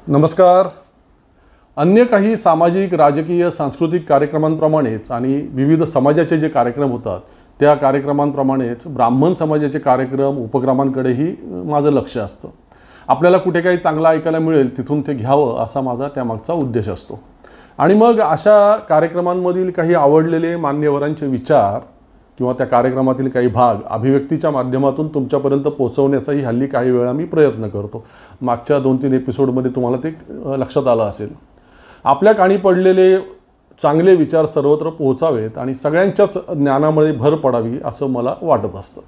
नमस्कार. अन्य काही सामाजिक, राजकीय, सांस्कृतिक कार्यक्रमांप्रमाणेच आणि विविध समाजाचे जे कार्यक्रम होतात त्या कार्यक्रमांप्रमाणेच ब्राह्मण समाजाचे कार्यक्रम, उपक्रमांकडेही माझं लक्ष असतं. आपल्याला कुठे काही चांगलं ऐकायला मिळेल तिथून ते घ्यावं असा माझा त्यामागचा उद्देश असतो. आणि मग अशा कार्यक्रमांमधील काही आवडलेले मान्यवरांचे विचार किंवा त्या कार्यक्रमातील काही भाग अभिव्यक्तीच्या माध्यमातून तुमच्यापर्यंत पोहोचवण्याचाही हल्ली काही वेळा मी प्रयत्न करतो. मागच्या 2-3 एपिसोडमध्ये तुम्हाला ते लक्षात आलं असेल. आपल्या कानी पडलेले चांगले विचार सर्वत्र पोहोचावेत आणि सगळ्यांच्याच ज्ञानामध्ये भर पडावी असं मला वाटत असतं.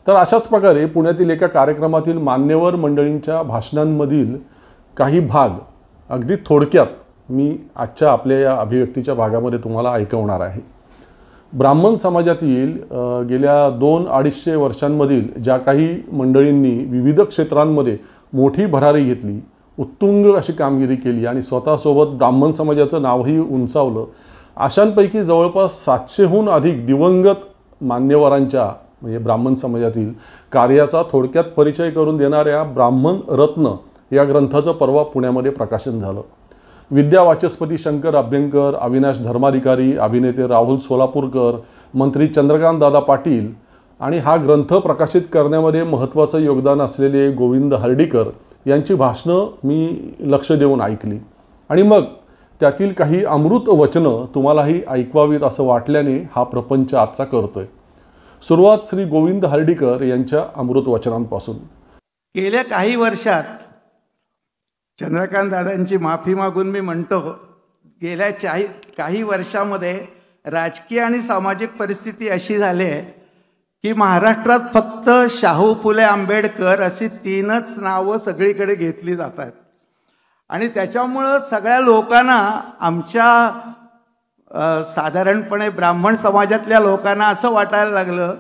तर अशाच प्रकारे पुण्यातील एका कार्यक्रमातील मान्यवर मंडळींच्या भाषणांमधील काही भाग अगदी थोडक्यात मी आजच्या आपल्या या अभिव्यक्तीच्या भागामध्ये तुम्हाला ऐकवणार आहे. ब्राह्मण समाजातील गेल्या 200-250 वर्षांमधील ज्या काही मंडळींनी विविध क्षेत्रांमध्ये मोठी भरारी घेतली, उत्तुंग अशी कामगिरी केली आणि स्वतःसोबत ब्राह्मण समाजाचं नावही उंचावलं, अशांपैकी जवळपास 700हून अधिक दिवंगत मान्यवरांच्या म्हणजे ब्राह्मण समाजातील कार्याचा थोडक्यात परिचय करून देणाऱ्या ब्राह्मण रत्न या ग्रंथाचं परवा पुण्यामध्ये प्रकाशन झालं. विद्या वाचस्पती शंकर अभ्यंकर, अविनाश धर्माधिकारी, अभिनेते राहुल सोलापूरकर, मंत्री चंद्रकांत दादा पाटील आणि हा ग्रंथ प्रकाशित करण्यामध्ये महत्त्वाचं योगदान असलेले गोविंद हर्डीकर यांची भाषणं मी लक्ष देऊन ऐकली आणि मग त्यातील काही अमृत वचनं तुम्हालाही ऐकवावीत असं वाटल्याने हा प्रपंच आजचा करतोय. सुरुवात श्री गोविंद हर्डीकर यांच्या अमृत वचनांपासून. गेल्या काही वर्षात चंद्रकांत दादांची माफी मागून मी म्हणतो, गेल्या काही वर्षामध्ये राजकीय आणि सामाजिक परिस्थिती अशी झाली आहे की महाराष्ट्रात फक्त शाहू फुले आंबेडकर अशी 3च नावं सगळीकडे घेतली जातात आणि त्याच्यामुळं सगळ्या लोकांना, आमच्या साधारणपणे ब्राह्मण समाजातल्या लोकांना असं वाटायला लागलं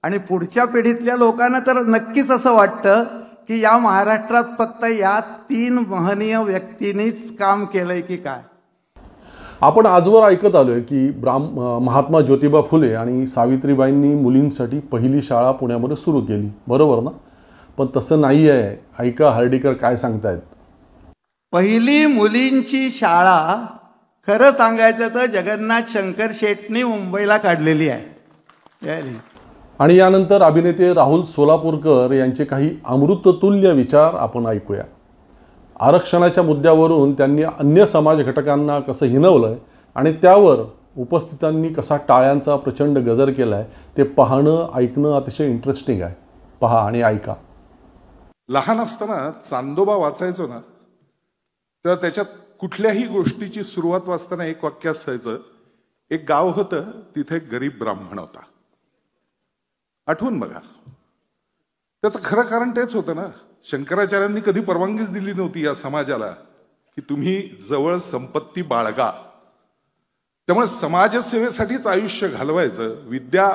आणि पुढच्या पिढीतल्या लोकांना तर नक्कीच असं वाटतं की या महाराष्ट्रात फक्त या 3 महनीय व्यक्तींनीच काम केलंय की काय. आपण आजवर ऐकत आलोय की महात्मा ज्योतिबा फुले आणि सावित्रीबाईंनी मुलींसाठी पहिली शाळा पुण्यामध्ये सुरू केली, बरोबर ना? पण तसं नाही आहे. ऐका हर्डीकर काय सांगतायत. पहिली मुलींची शाळा खरं सांगायचं तर जगन्नाथ शंकर शेटनी मुंबईला काढलेली आहे. आणि यानंतर अभिनेते राहुल सोलापूरकर यांचे काही अमृततुल्य विचार आपण ऐकूया. आरक्षणाच्या मुद्द्यावरून त्यांनी अन्य समाज घटकांना कसं हिणवलंय आणि त्यावर उपस्थितांनी कसा टाळ्यांचा प्रचंड गजर केलाय ते पाहणं, ऐकणं अतिशय इंटरेस्टिंग आहे. पहा आणि ऐका. लहान असताना चांदोबा वाचायचो ना, तर त्याच्यात कुठल्याही गोष्टीची सुरुवात वाचताना एक वाक्य असायचं, एक गाव होतं, तिथे एक गरीब ब्राह्मण होता. आठवून बघा. त्याचं खरं कारण तेच होतं ना, शंकराचार्यांनी कधी परवानगीच दिली नव्हती या समाजाला की तुम्ही जवळ संपत्ती बाळगा. त्यामुळे समाजसेवेसाठीच आयुष्य घालवायचं, विद्या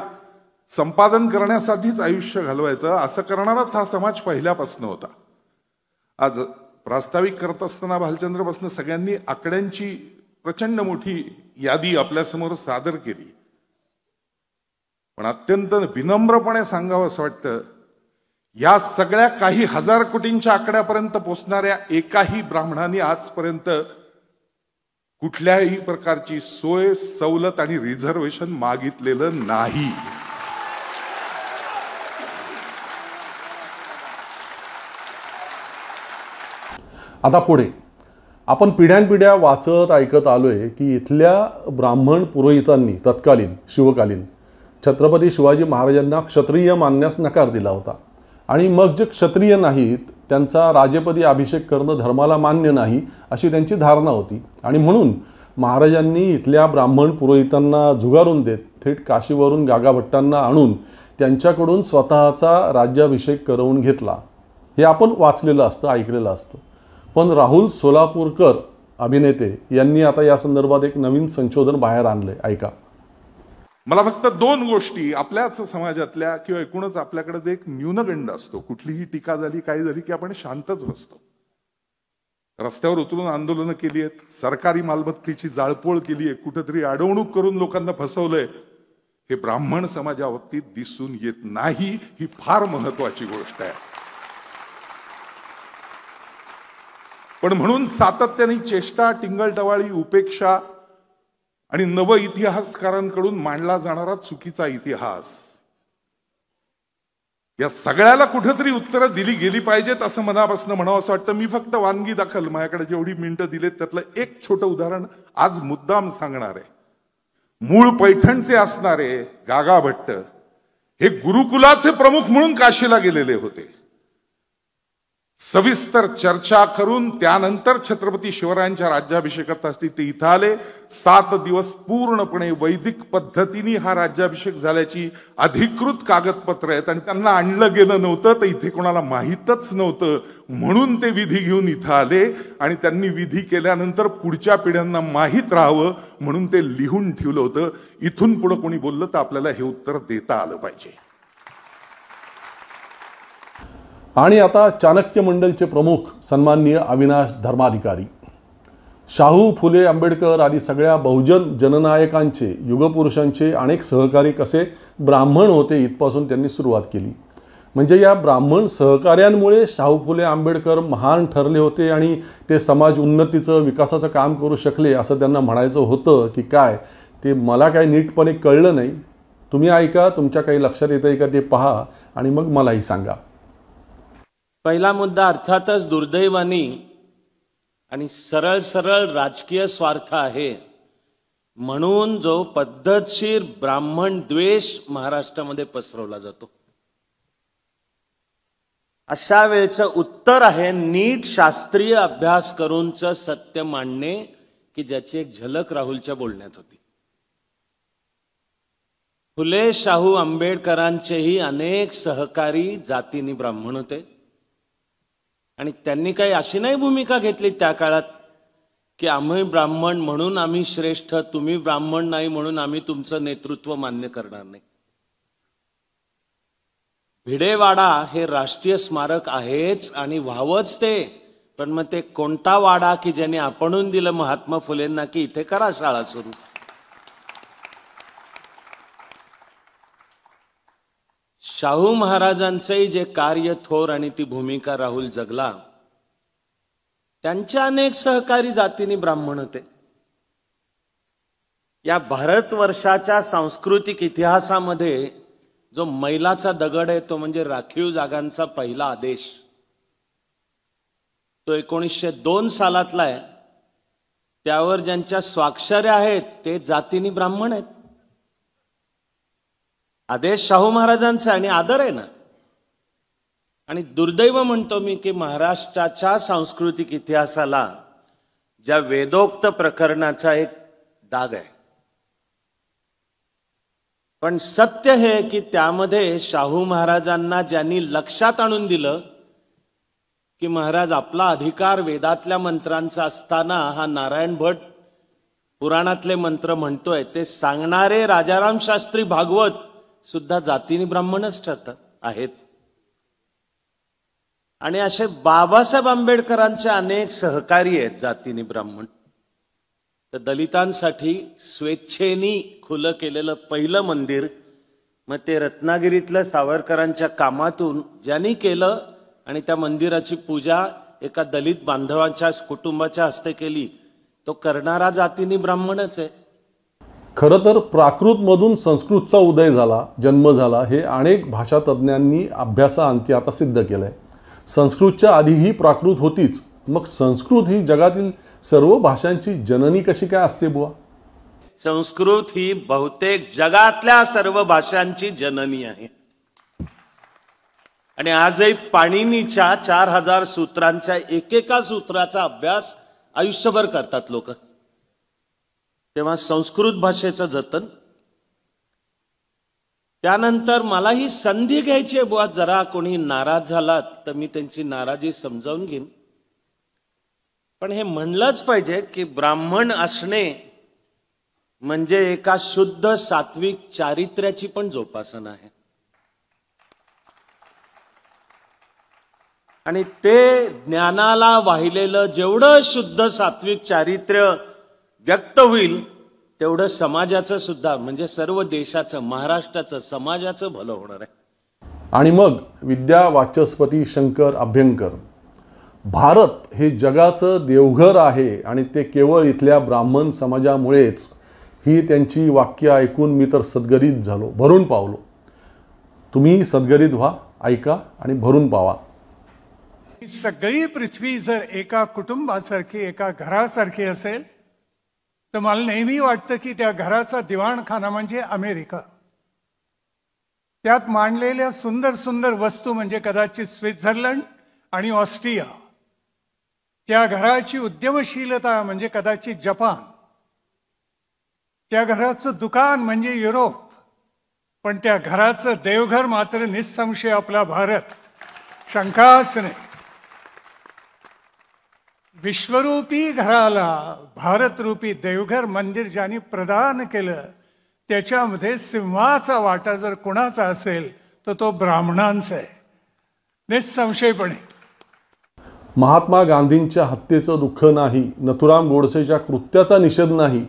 संपादन करण्यासाठीच आयुष्य घालवायचं, असं करणाराच हा समाज पहिल्यापासून होता. आज प्रास्ताविक करत असताना भालचंद्रपासून सगळ्यांनी आकड्यांची प्रचंड मोठी यादी आपल्यासमोर सादर केली, पण अत्यंत विनम्रपणे सांगावं असं वाटतं, या सगळ्या काही हजार कोटींच्या आकड्यापर्यंत पोचणाऱ्या एकाही ब्राह्मणाने आजपर्यंत कुठल्याही प्रकारची सोय, सवलत आणि रिझर्वेशन मागितलेलं नाही. आता पुढे आपण पिढ्यानपिढ्या वाचत ऐकत आलोय की इथल्या ब्राह्मण पुरोहितांनी तत्कालीन शिवकालीन छत्रपती शिवाजी महाराजांना क्षत्रिय मानण्यास नकार दिला होता आणि मग जे क्षत्रिय नाहीत त्यांचा राजेपदी अभिषेक करणं धर्माला मान्य नाही अशी त्यांची धारणा होती आणि म्हणून महाराजांनी इथल्या ब्राह्मण पुरोहितांना झुगारून देत थेट काशीवरून गागाभट्टांना आणून त्यांच्याकडून स्वतःचा राज्याभिषेक करवून घेतला. हे आपण वाचलेलं असतं, ऐकलेलं असतं. पण राहुल सोलापूरकर अभिनेते यांनी आता या संदर्भात एक नवीन संशोधन बाहेर आणलंय. ऐका. मला फक्त 2 गोष्टी आपल्याच समाजातल्या किंवा एकूणच आपल्याकडे जे एक न्यूनगंड असतो, कुठलीही टीका झाली, काही झाली की आपण शांतच बसतो. रस्त्यावर उतरून आंदोलनं केली आहेत, सरकारी मालमत्तेची जाळपोळ केली आहे, कुठेतरी अडवणूक करून लोकांना फसवलंय, हे ब्राह्मण समाजाबाबतीत दिसून येत नाही. ही फार महत्वाची गोष्ट आहे. पण म्हणून सातत्याने चेष्टा, टिंगलटवाळी, उपेक्षा आणि नव इतिहासकारांकडून मांडला जाणारा चुकीचा इतिहास, या सगळ्याला कुठेतरी उत्तरं दिली गेली पाहिजेत असं मनापासून म्हणावं असं वाटतं. मी फक्त वानगी दाखल माझ्याकडे जेवढी मिनिटं दिलेत त्यातलं एक छोटं उदाहरण आज मुद्दाम सांगणार आहे. मूळ पैठणचे असणारे गागा भट्ट हे गुरुकुलाचे प्रमुख म्हणून काशीला गेलेले होते. सविस्तर चर्चा करून त्यानंतर छत्रपती शिवरायांच्या राज्याभिषेकासाठी ते इथं आले. 7 दिवस पूर्णपणे वैदिक पद्धतीने हा राज्याभिषेक झाल्याची अधिकृत कागदपत्र आहेत आणि त्यांना आणलं गेलं नव्हतं, तर इथे कोणाला माहीतच नव्हतं म्हणून ते विधी घेऊन इथं आले आणि त्यांनी विधी केल्यानंतर पुढच्या पिढ्यांना माहीत राहावं म्हणून ते लिहून ठेवलं होतं. इथून पुढे कोणी बोललं तर आपल्याला हे उत्तर देता आलं पाहिजे. आणि आता चाणक्य मंडलचे प्रमुख सन्माननीय अविनाश धर्माधिकारी. शाहू फुले आंबेडकर आदी सगळ्या बहुजन जननायकांचे, युगपुरुषांचे अनेक सहकारी कसे ब्राह्मण होते इथपासून त्यांनी सुरुवात केली. म्हणजे या ब्राह्मण सहकार्यांमुळे शाहू फुले आंबेडकर महान ठरले होते आणि ते समाज उन्नतीचं, विकासाचं काम करू शकले असं त्यांना म्हणायचं होतं की काय ते मला काही नीटपणे कळलं नाही. तुम्ही ऐका, तुमच्या काही लक्षात येतंय का ते पहा आणि मग मलाही सांगा. पहिला मुद्दा अर्थातच दुर्दैवानी आणि सरळ सरळ राजकीय स्वार्थ आहे म्हणून जो पद्धतशीर ब्राह्मण द्वेष महाराष्ट्रामध्ये पसरवला जातो. अशा वेळचं उत्तर आहे नीट शास्त्रीय अभ्यास करूनच सत्य मांडणे, की ज्याची एक झलक राहुलच्या बोलण्यात होती. फुले शाहू आंबेडकरांचेही अनेक सहकारी जातीने ब्राह्मण होते आणि त्यांनी काही अशी नाही भूमिका घेतली त्या काळात की आम्ही ब्राह्मण म्हणून आम्ही श्रेष्ठ, तुम्ही ब्राह्मण नाही म्हणून आम्ही तुमचं नेतृत्व मान्य करणार नाही. भिडेवाडा हे राष्ट्रीय स्मारक आहेच आणि व्हावंच ते, पण मग ते कोणता वाडा की ज्याने आपणून दिलं महात्मा फुलेंना की इथे करा शाळा सुरू. शाहू महाराजांचंही जे कार्य थोर आणि ती भूमिका राहुल जगला, त्यांच्या अनेक सहकारी जातीने ब्राह्मण होते. या भारतवर्षाच्या सांस्कृतिक इतिहासामध्ये जो मैलाचा दगड आहे तो म्हणजे राखीव जागांचा पहिला आदेश. तो 1902 सालातला आहे. त्यावर ज्यांच्या स्वाक्षऱ्या आहेत ते जातीने ब्राह्मण आहेत. आदेश शाहू महाराजांचा आणि आदर आहे ना. आणि दुर्दैव म्हणतो मी की महाराष्ट्राच्या सांस्कृतिक इतिहासाला ज्या वेदोक्त प्रकरणाचा एक डाग आहे, पण सत्य हे की त्यामध्ये शाहू महाराजांना ज्यांनी लक्षात आणून दिलं की महाराज आपला अधिकार वेदातल्या मंत्रांचा असताना हा नारायण भट पुराणातले मंत्र म्हणतोय, ते सांगणारे राजाराम शास्त्री भागवत सुद्धा जातीने ब्राह्मणच ठरतात आहेत. आणि असे बाबासाहेब आंबेडकरांचे अनेक सहकारी आहेत जातीने ब्राह्मण. तर दलितांसाठी स्वेच्छेनी खुलं केलेलं पहिलं मंदिर, मग ते रत्नागिरीतलं सावरकरांच्या कामातून ज्यांनी केलं आणि त्या मंदिराची पूजा एका दलित बांधवांच्या कुटुंबाच्या हस्ते केली, तो करणारा जातीने ब्राह्मणच आहे. खरं तर प्राकृतमधून संस्कृतचा उदय झाला, जन्म झाला हे अनेक भाषातज्ञांनी अभ्यासाअंती आता सिद्ध केलं आहे. संस्कृतच्या आधीही प्राकृत होतीच, मग संस्कृत ही जगातील सर्व भाषांची जननी कशी काय असते बुवा? संस्कृत ही बहुतेक जगातल्या सर्व भाषांची जननी आहे. आणि आजही पाणिनीच्या 4000 सूत्रांच्या एकेका सूत्राचा अभ्यास आयुष्यभर करतात लोक. तेव्हा संस्कृत भाषेचं जतन. त्यानंतर मला ही संधी घ्यायची आहे बुवा, जरा कोणी नाराज झालात तर मी त्यांची नाराजी समजावून घेईन, पण हे म्हणलंच पाहिजे की ब्राह्मण असणे म्हणजे एका शुद्ध सात्विक चारित्र्याची पण जोपासना आहे. आणि ते ज्ञानाला वाहिलेलं जेवढं शुद्ध सात्विक चारित्र्य व्यक्त होईल तेवढं समाजाचं सुद्धा, म्हणजे सर्व देशाचं, महाराष्ट्राचं, समाजाचं भलं होणार आहे. आणि मग विद्या वाचस्पती शंकर अभ्यंकर भारत हे जगाचं देवघर आहे आणि ते केवळ इथल्या ब्राह्मण समाजामुळेच, ही त्यांची वाक्य ऐकून मी तर सद्गरित झालो, भरून पावलो. तुम्ही सद्गरित व्हा, ऐका आणि भरून पावा. ही सगळी पृथ्वी जर एका कुटुंबासारखी, एका घरासारखी असेल, तर मला नेहमी वाटतं की त्या घराचा दिवाणखाना म्हणजे अमेरिका. त्यात मांडलेल्या सुंदर सुंदर वस्तू म्हणजे कदाचित स्वित्झर्लंड आणि ऑस्ट्रिया. त्या घराची उद्यमशीलता म्हणजे कदाचित जपान. त्या घराचं दुकान म्हणजे युरोप. पण त्या घराचं देवघर मात्र निसंशय आपला भारत, शंकाच नाही. विश्वरूपी घराला भारतरूपी देवघर मंदिर ज्यांनी प्रदान केलं, त्याच्यामध्ये सिंहाचा वाटा जर कोणाचा असेल तर तो ब्राह्मणांचा आहे, निसंशयपणे. महात्मा गांधींच्या हत्येचं दुःख नाही, नथुराम गोडसेच्या कृत्याचा निषेध नाही,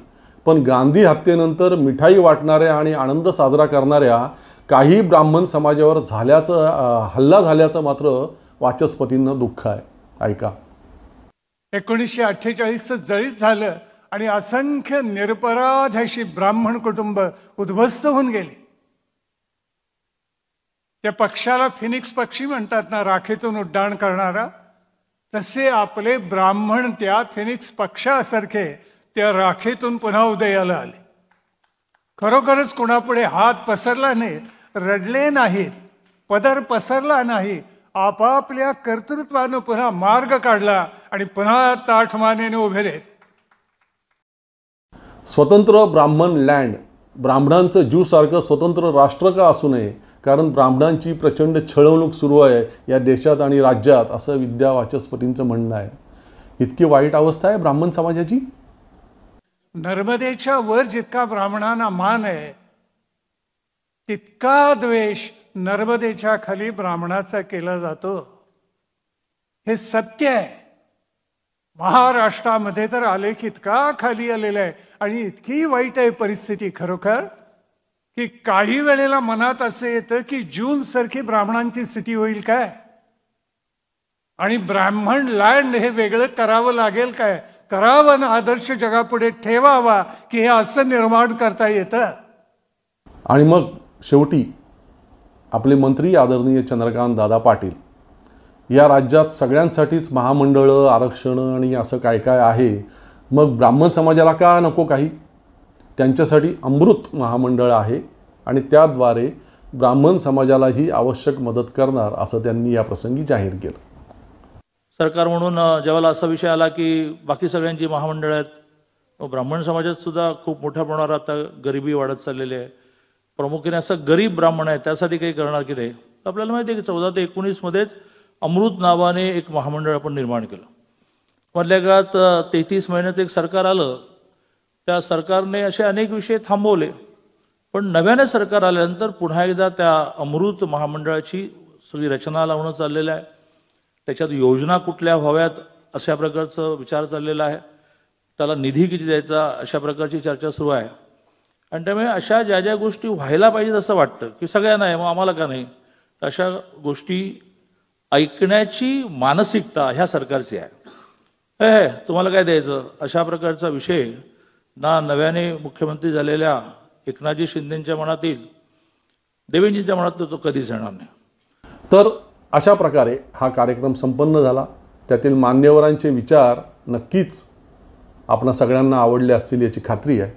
पण गांधी हत्येनंतर मिठाई वाटणाऱ्या आणि आनंद साजरा करणाऱ्या काही ब्राह्मण समाजावर हल्ला झाल्याचं मात्र वाचस्पतींना दुःख आहे. ऐका. 1948चं जळीत झालं आणि असंख्य निरपराध अशी ब्राह्मण कुटुंब उद्ध्वस्त होऊन गेली. त्या पक्षाला फिनिक्स पक्षी म्हणतात ना, राखेतून उड्डाण करणारा, तसे आपले ब्राह्मण त्या फिनिक्स पक्षासारखे त्या राखेतून पुन्हा उदयाला आले. खरोखरच कोणापुढे हात पसरला नाही, रडले नाहीत, पदर पसरला नाही, आपापल्या कर्तृत्वानं पुन्हा मार्ग काढला आणि पुन्हा ताठमानेने उभे राहिलेत. स्वतंत्र ब्राह्मण लँड, ब्राह्मणांचं ज्यूसारखं स्वतंत्र राष्ट्र का असू नये, कारण ब्राह्मणांची प्रचंड छळवणूक सुरू आहे या देशात आणि राज्यात, असं विद्या वाचस्पतींचं म्हणणं आहे. इतकी वाईट अवस्था आहे ब्राह्मण समाजाची. नर्मदेच्या वर जितका ब्राह्मणांना मान आहे, तितका द्वेष नर्मदेच्या खाली ब्राह्मणाचा केला जातो. हे सत्य आहे. महाराष्ट्रामध्ये तर आलेख इतका खाली आलेला आहे आणि इतकी वाईट आहे परिस्थिती खरोखर, की काही वेळेला मनात असं येतं की जून सारखी ब्राह्मणांची स्थिती होईल काय, आणि ब्राह्मण लँड हे वेगळं करावं लागेल काय, करावं ना आदर्श जगापुढे ठेवावा की हे असं निर्माण करता येतं. आणि मग शेवटी आपले मंत्री आदरणीय चंद्रकांत दादा पाटील, या राज्यात सगळ्यांसाठीच महामंडळं, आरक्षणं आणि असं काय काय आहे, मग ब्राह्मण समाजाला का नको काही? त्यांच्यासाठी अमृत महामंडळ आहे आणि त्याद्वारे ब्राह्मण समाजालाही आवश्यक मदत करणार, असं त्यांनी या प्रसंगी जाहीर केलं. सरकार म्हणून जेव्हा असा विषय आला की बाकी सगळ्यांची महामंडळं आहेत, ब्राह्मण समाजात सुद्धा खूप मोठ्या प्रमाणावर आता गरिबी वाढत चाललेली आहे, प्रामुख्याने असं गरीब ब्राह्मण आहे, त्यासाठी काही करणार की नाही. आपल्याला माहिती आहे की 14 ते 19 मध्येच अमृत नावाने एक महामंडळ आपण निर्माण केलं. मधल्या काळात 33 महिन्याचं एक सरकार आलं, त्या सरकारने असे अनेक विषय थांबवले, पण नव्याने सरकार आल्यानंतर पुन्हा एकदा त्या अमृत महामंडळाची सगळी रचना लावणं चाललेलं आहे. त्याच्यात योजना कुठल्या व्हाव्यात अशा प्रकारचं विचार चाललेला आहे, त्याला निधी किती द्यायचा अशा प्रकारची चर्चा सुरू आहे. आणि त्यामुळे अशा ज्या ज्या गोष्टी व्हायला पाहिजेत असं वाटतं की सगळ्यांना आहे, मग आम्हाला का नाही, अशा गोष्टी ऐकण्याची मानसिकता ह्या सरकारची आहे. हे तुम्हाला काय द्यायचं अशा प्रकारचा विषय ना नव्याने मुख्यमंत्री झालेल्या एकनाथजी शिंदेंच्या मनात येईल, देवेंद्रजींच्या मनात तो कधीच येणार नाही. तर अशा प्रकारे हा कार्यक्रम संपन्न झाला. त्यातील मान्यवरांचे विचार नक्कीच आपणा सगळ्यांना आवडले असतील याची खात्री आहे.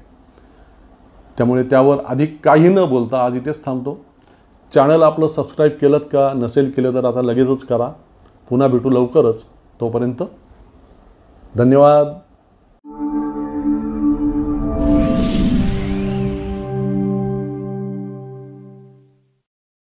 त्यामुळे त्यावर अधिक काही न बोलता आज इथेच थांबतो. चॅनल आपलं सबस्क्राईब केलं का नसेल केलं तर आता लगेचच करा. पुन्हा भेटू लवकरच. तोपर्यंत धन्यवाद.